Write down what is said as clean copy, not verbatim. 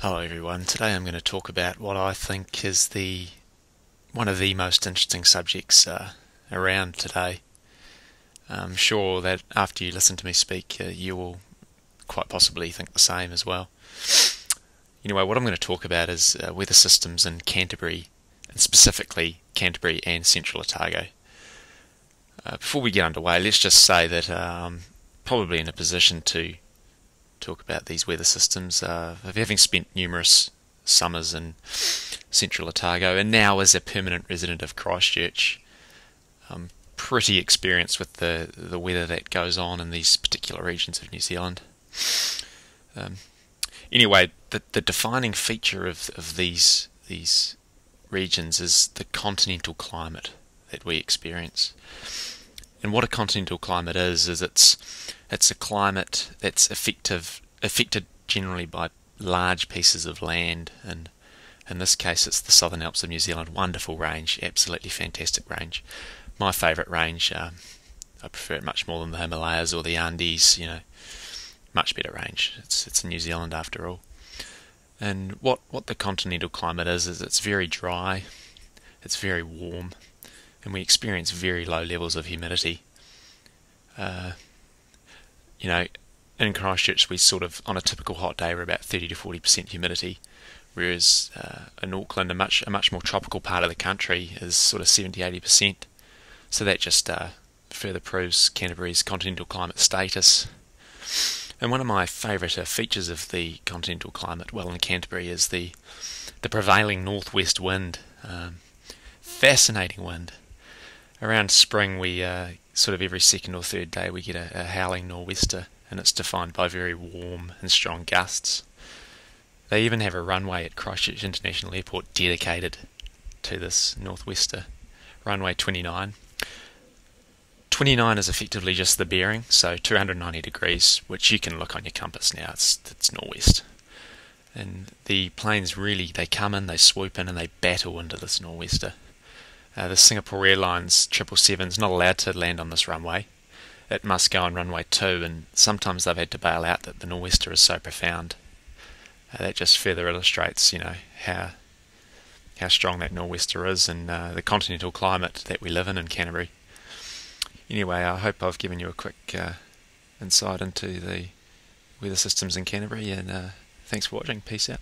Hello everyone. Today I'm going to talk about what I think is one of the most interesting subjects around today. I'm sure that after you listen to me speak, you will quite possibly think the same as well. Anyway, what I'm going to talk about is weather systems in Canterbury, and specifically Canterbury and Central Otago. Before we get underway, let's just say that I'm probably in a position to talk about these weather systems, having spent numerous summers in Central Otago, and now as a permanent resident of Christchurch, I'm pretty experienced with the weather that goes on in these particular regions of New Zealand. Anyway, the defining feature of these regions is the continental climate that we experience. And what a continental climate is it's a climate that's affected generally by large pieces of land, and in this case it's the Southern Alps of New Zealand. Wonderful range, absolutely fantastic range. My favourite range. I prefer it much more than the Himalayas or the Andes. Much better range. It's in New Zealand after all. And what the continental climate is it's very dry, it's very warm, and we experience very low levels of humidity. In Christchurch we on a typical hot day we're about 30 to 40% humidity, whereas in Auckland, a much more tropical part of the country, is 70-80%. So that just further proves Canterbury's continental climate status. And one of my favourite features of the continental climate, in Canterbury, is the prevailing northwest wind. Fascinating wind. Around spring we every second or third day we get a howling nor'wester, and it's defined by very warm and strong gusts. They even have a runway at Christchurch International Airport dedicated to this northwester, runway 29. 29 is effectively just the bearing, so 290 degrees, which you can look on your compass now, it's nor'west. And the planes they come in, they swoop in, and they battle into this nor'wester. The Singapore Airlines 777 is not allowed to land on this runway. It must go on runway 2, and sometimes they've had to bail out that the nor'wester is so profound. That just further illustrates, how strong that nor'wester is, and the continental climate that we live in Canterbury. Anyway, I hope I've given you a quick insight into the weather systems in Canterbury, and thanks for watching. Peace out.